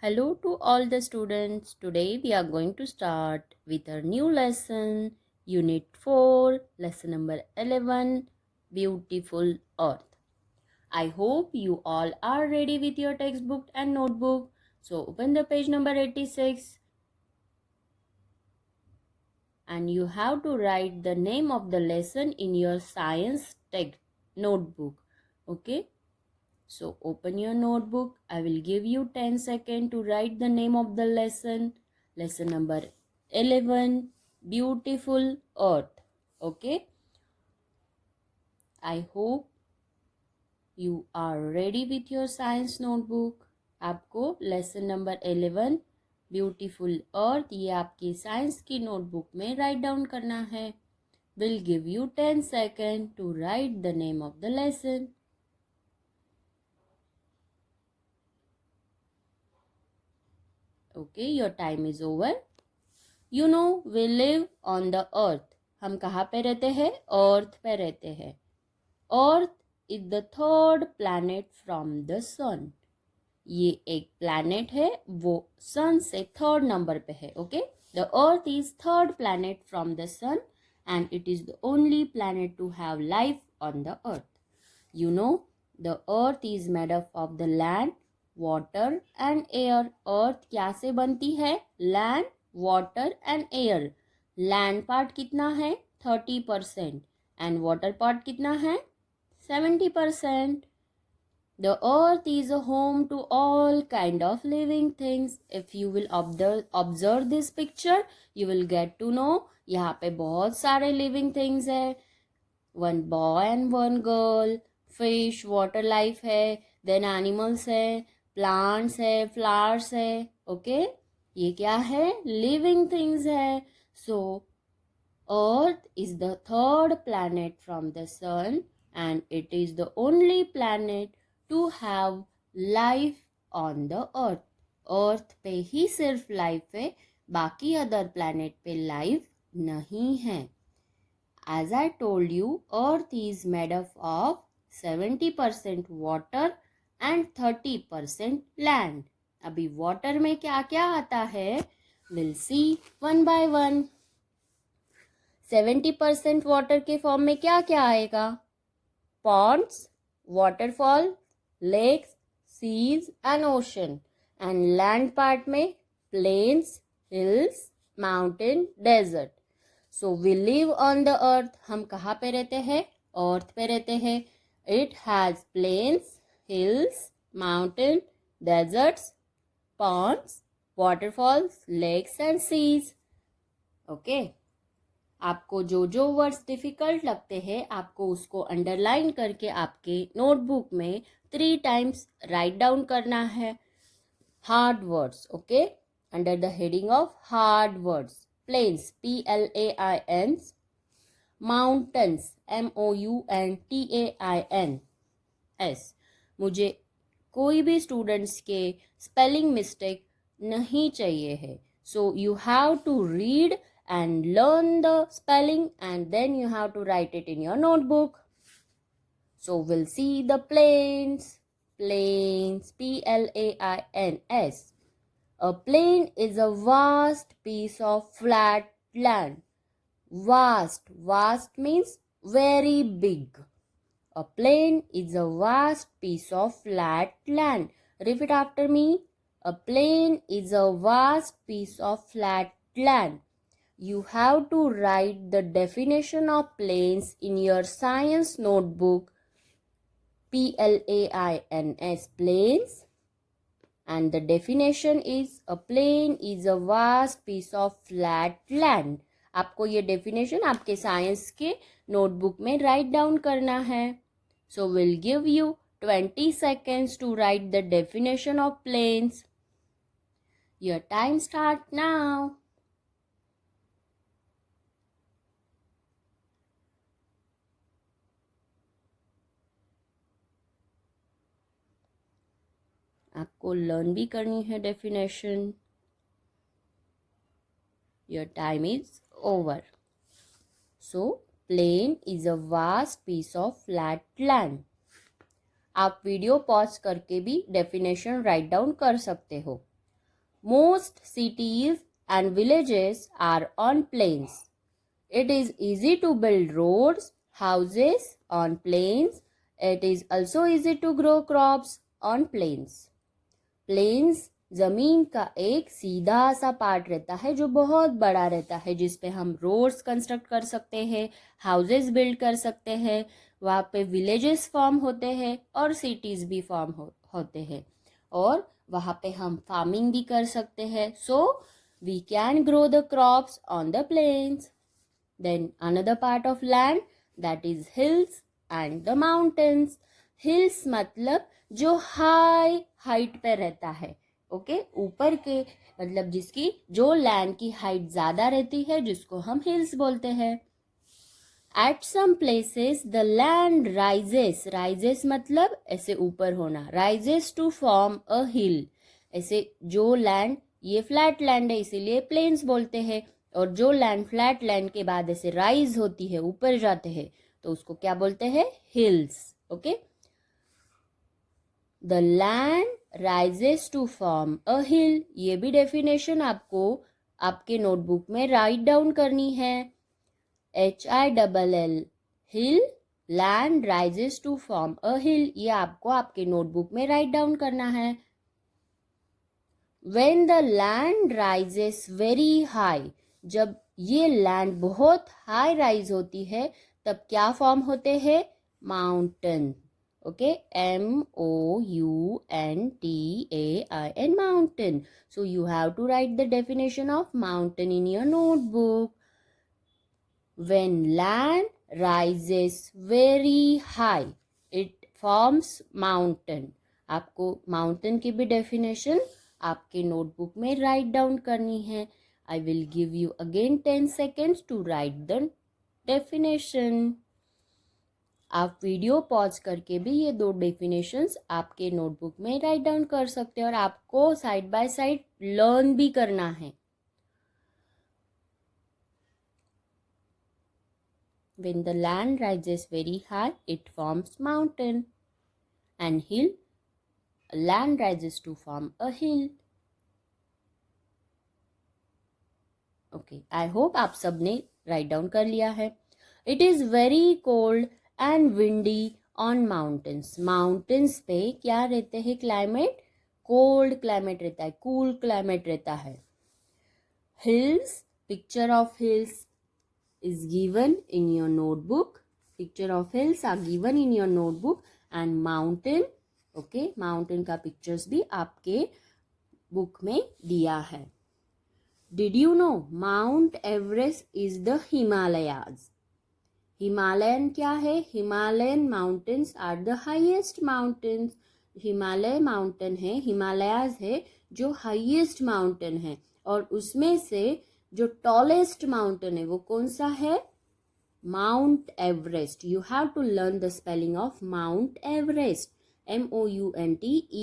Hello to all the students. Today we are going to start with our new lesson, Unit 4, lesson number 11, Beautiful Earth. I hope you all are ready with your textbook and notebook. So open the page number 86 and you have to write the name of the lesson in your science text notebook. Okay? So open your notebook. I will give you 10 seconds to write the name of the lesson. Lesson number 11, Beautiful Earth. Okay. I hope you are ready with your science notebook. आपको lesson number 11 beautiful अर्थ ये आपकी science की notebook में write down करना है. Will give you 10 seconds to write the name of the lesson. Okay, your time is over. You know, we live on the earth. हम कहाँ पे रहते हैं? अर्थ पे रहते हैं. अर्थ is the third planet from the sun. ये एक planet है, वो sun से third number पे है. Okay? The earth is third planet from the sun and it is the only planet to have life on the earth. You know, the earth is made up of the land, water and air. Earth क्या से बनती है? Land, water and air. Land part कितना है? 30% and water part कितना है? 70%. The earth is a home to all kind of living things. If you will observe this picture, you will get to know यहाँ पे बहुत सारे living things है. One boy and one girl. Fish water life है, then animals है, plants है, flowers है. Okay, ये क्या है? लिविंग थिंग्स है. So earth is the third planet from the sun and it is the only planet to have life on the earth. Earth पे ही सिर्फ लाइफ है, बाकी अदर प्लैनेट पे लाइफ नहीं है. As I told you, earth is made up of 70% water and 30% land. अभी water में क्या क्या आता है? We'll see one by one. 70% water के फॉर्म में क्या क्या आएगा? Ponds, waterfall, lakes, seas and ocean. And land part में plains, hills, mountain, desert. So we live on the earth. हम कहाँ पे रहते हैं? अर्थ पे रहते हैं. It has plains, hills, mountain, deserts, ponds, waterfalls, lakes and seas. Okay. आपको जो जो वर्ड्स डिफिकल्ट लगते हैं आपको उसको अंडरलाइन करके आपके नोटबुक में 3 टाइम्स राइट डाउन करना है. Hard words. Okay, under the heading of hard words. Plains, Plains, mountains, Mountains. मुझे कोई भी स्टूडेंट्स के स्पेलिंग मिस्टेक नहीं चाहिए है. So you have to read and learn the spelling and then you have to write it in your notebook. So we'll see the plains. Plains, Plains. A plain is a vast piece of flat land. Vast. Vast means very big. A plain is a vast piece of flat land. Repeat after me. A plain is a vast piece of flat land. You have to write the definition of plains in your science notebook. Plains, plains. And the definition is a plain is a vast piece of flat land. आपको ये definition आपके science के notebook में write down करना है. So we'll give you 20 seconds to write the definition of plains. Your time start now. आपको learn भी करनी है definition. Your time is over. So plain is a vast piece of flat land. आप video pause करके भी definition write down कर सकते हो. Most cities and villages are on plains. It is easy to build roads, houses on plains. It is also easy to grow crops on plains. Plains जमीन का एक सीधा सा पार्ट रहता है जो बहुत बड़ा रहता है, जिस पे हम रोड्स कंस्ट्रक्ट कर सकते हैं, हाउसेस बिल्ड कर सकते हैं, वहाँ पे विलेजेस फॉर्म होते हैं और सिटीज भी फॉर्म होते हैं, और वहाँ पे हम फार्मिंग भी कर सकते हैं. So we can grow the crops on the plains. Then another part of land that is hills and the mountains. Hills मतलब जो हाइट पे रहता है, ओके, ऊपर के मतलब जिसकी जो लैंड की हाइट ज्यादा रहती है, जिसको हम हिल्स बोलते हैं. At some places the land rises. Rises मतलब ऐसे ऊपर होना. Rises to form a hill. ऐसे जो लैंड, ये फ्लैट लैंड है इसीलिए प्लेन्स बोलते हैं, और जो लैंड फ्लैट लैंड के बाद ऐसे राइज होती है, ऊपर जाते हैं, तो उसको क्या बोलते हैं? Hills. Okay. The land rises to form a hill. ये भी डेफिनेशन आपको आपके नोटबुक में राइट डाउन करनी है. HILL hill, land rises to form a hill, ये आपको आपके नोटबुक में राइट डाउन करना है. When the land rises very high. जब ये लैंड बहुत हाई राइज होती है, तब क्या फॉर्म होते हैं? Mountain. Okay, MOUNTAIN, mountain. So you have to write the definition of mountain in your notebook. When land rises very high, it forms mountain. आपको mountain की भी definition आपके notebook में write down करनी है. I will give you again 10 seconds to write the definition. आप video pause करके भी ये दो डेफिनेशंस आपके नोटबुक में राइट डाउन कर सकते हैं, और आपको साइड बाय साइड लर्न भी करना है. When the land rises very high, it forms mountain. And hill, land rises to form a hill. Okay, I hope आप सबने राइट डाउन कर लिया है. It is very cold and windy on mountains. Mountains पे क्या रहते हैं? Climate cold climate रहता है, कूल क्लाइमेट रहता है. Hills, picture of hills is given in your notebook. Picture of hills are given in your notebook. And mountain, okay, mountain का pictures भी आपके बुक में दिया है. Did you know Mount Everest is the Himalayas? Himalayan क्या है? Himalayan mountains are the highest mountains. Himalaya mountain है, हिमालयाज है जो हाईएस्ट माउंटेन है, और उसमें से जो टॉलेस्ट माउंटेन है वो कौन सा है? Mount Everest. You have to learn the spelling of mount Everest. MOUNTEVEREST.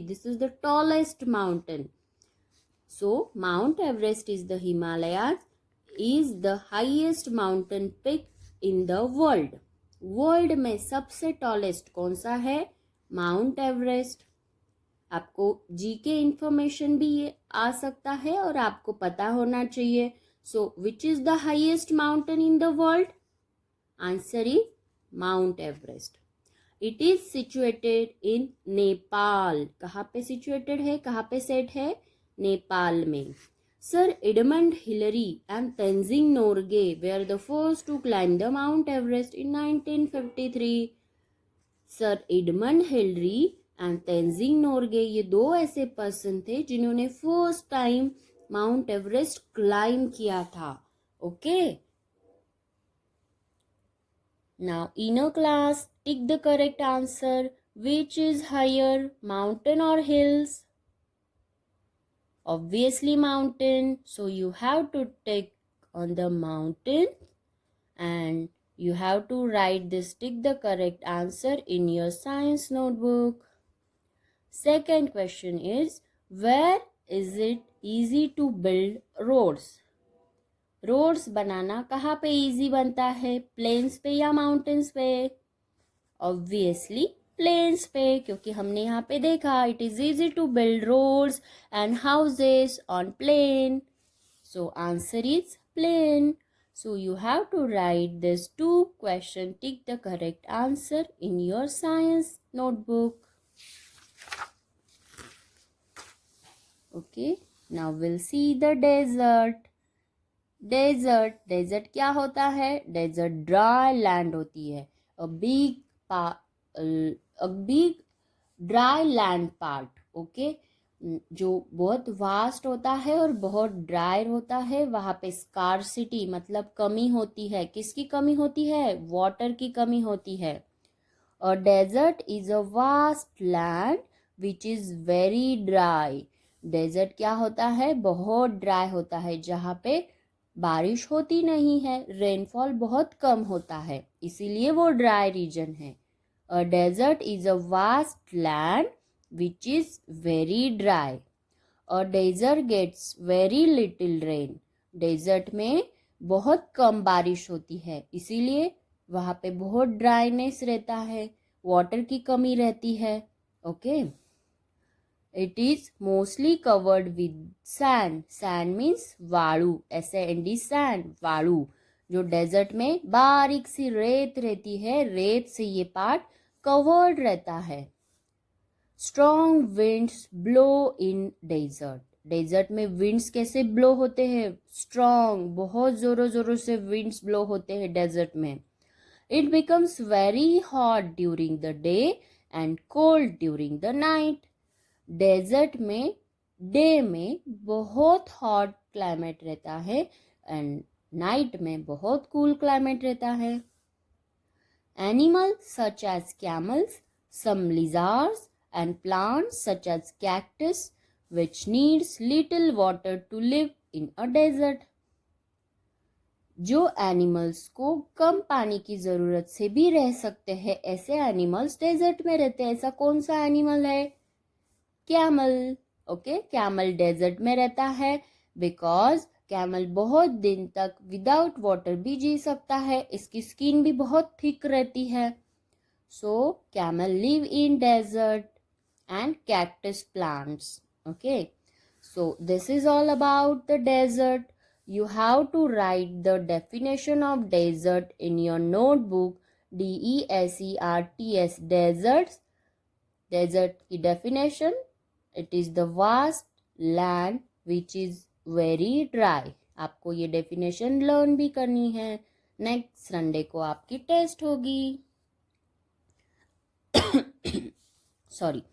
This is the tallest mountain. So Mount Everest is the Himalayas, is the highest mountain peak in the world. World में सबसे tallest कौन सा है? Mount Everest. आपको GK information भी ये आ सकता है और आपको पता होना चाहिए. So which is the highest mountain in the world? Answer is mount Everest. It is situated in Nepal. कहाँ पे सिचुएटेड है? कहाँ पे सेट है? नेपाल में. Sir Edmund Hillary and Tenzing Norgay were the first to climb the Mount Everest in 1953. Sir Edmund Hillary and Tenzing Norgay ये दो ऐसे पर्सन थे जिन्होंने first time mount Everest climb किया था. Okay. Now in a class, tick the correct answer. Which is higher, mountain or hills? Obviously mountain. So you have to tick on the mountain and you have to write this, tick the correct answer in your science notebook. Second question is, where is it easy to build roads? Roads बनाना कहाँ पे easy बनता है? Planes पे या mountains पे? Obviously planes पे, क्योंकि हमने यहाँ पे देखा it is easy to build roads and houses on plain. So answer is plain. So you have to write this two question. Tick the correct answer in your science notebook. Okay. Now we'll see the desert. Desert क्या होता है? Desert dry land होती है. A big dry land part. Okay. जो बहुत vast होता है और बहुत ड्राई होता है, वहाँ पे स्कार्सिटी मतलब कमी होती है. किसकी कमी होती है? वाटर की कमी होती है. A desert is a vast land which is very dry. Desert क्या होता है? बहुत ड्राई होता है, जहाँ पे बारिश होती नहीं है, रेनफॉल बहुत कम होता है, इसीलिए वो ड्राई रीजन है. A desert is a vast land which is very dry. A desert gets very little rain. Desert में बहुत कम बारिश होती है, इसीलिए वहाँ पे बहुत ड्राइनेस रहता है, वाटर की कमी रहती है. Okay. It is mostly covered with sand. Sand means वालू. SAND सैंड, वालू. जो डेजर्ट में बारीक सी रेत रहती है, रेत से ये पार्ट कवर्ड रहता है. Strong winds blow in desert. Desert में विंड्स कैसे ब्लो होते हैं? स्ट्रॉन्ग, बहुत जोरों जोरों से विंड्स ब्लो होते हैं डेजर्ट में. It becomes very hot during the day and cold during the night. Desert में डे में बहुत हॉट क्लाइमेट रहता है एंड नाइट में बहुत कूल क्लाइमेट रहता है. Animals such as camels, some lizards and plants such as cactus which needs little water to live in a desert. जो एनिमल्स को कम पानी की ज़रूरत से भी रह सकते हैं, ऐसे एनिमल्स डेजर्ट में रहते हैं. ऐसा कौन सा एनिमल है? कैमल. ओके. कैमल डेजर्ट में रहता है बिकॉज कैमल बहुत दिन तक विदाउट वाटर भी जी सकता है, इसकी स्किन भी बहुत थिक रहती है. So camel live in desert and cactus plants. Okay. So this is all about the desert. You have to write the definition of desert in your notebook. DESERTS. Deserts. Desert की definition. It is the vast land which is very dry. आपको ये definition learn भी करनी है. Next Sunday को आपकी test होगी. Sorry.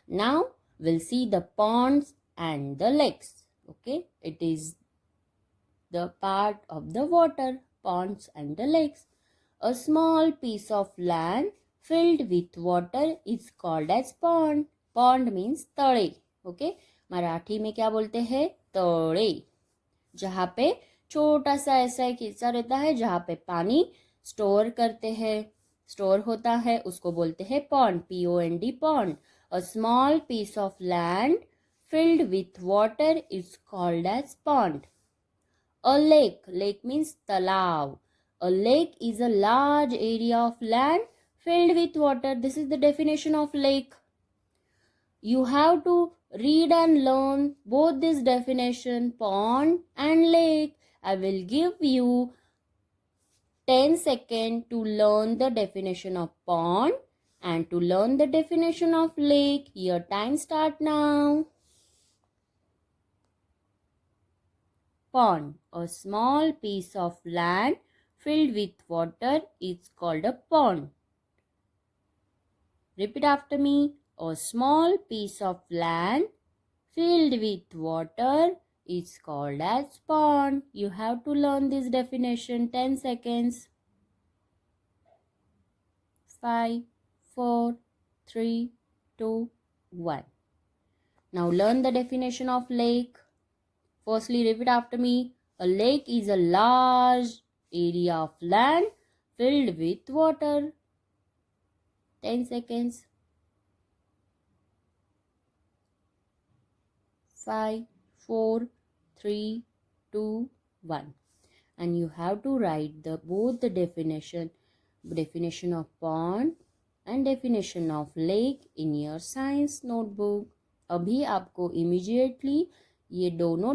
Now we'll see the ponds and the lakes. Okay. It is the part of the water, ponds and the lakes. A small piece of land filled with water is called as pond. Pond means तड़े. Okay. Marathi में क्या बोलते हैं? तड़े. जहाँ पे छोटा सा ऐसा एक हिस्सा रहता है जहाँ पे पानी स्टोर करते हैं, स्टोर होता है, उसको बोलते हैं pond. POND pond. A small piece of land filled with water is called as pond. A lake. Lake means तालाब. A lake is a large area of land filled with water. This is the definition of lake. You have to read and learn both this definition, pond and lake. I will give you 10 seconds to learn the definition of pond and to learn the definition of lake. Your time start now. Pond. A small piece of land filled with water is called a pond. Repeat after me. A small piece of land filled with water is called as pond. You have to learn this definition. 10 seconds. 5, 4, 3, 2, 1. Now learn the definition of lake. Firstly, repeat after me. A lake is a large area of land filled with water. 10 seconds. 5, 4, 3, 2, 1. And you have to write both the definition of pond and definition of lake in your science notebook. अभी आपको immediately ये दोनों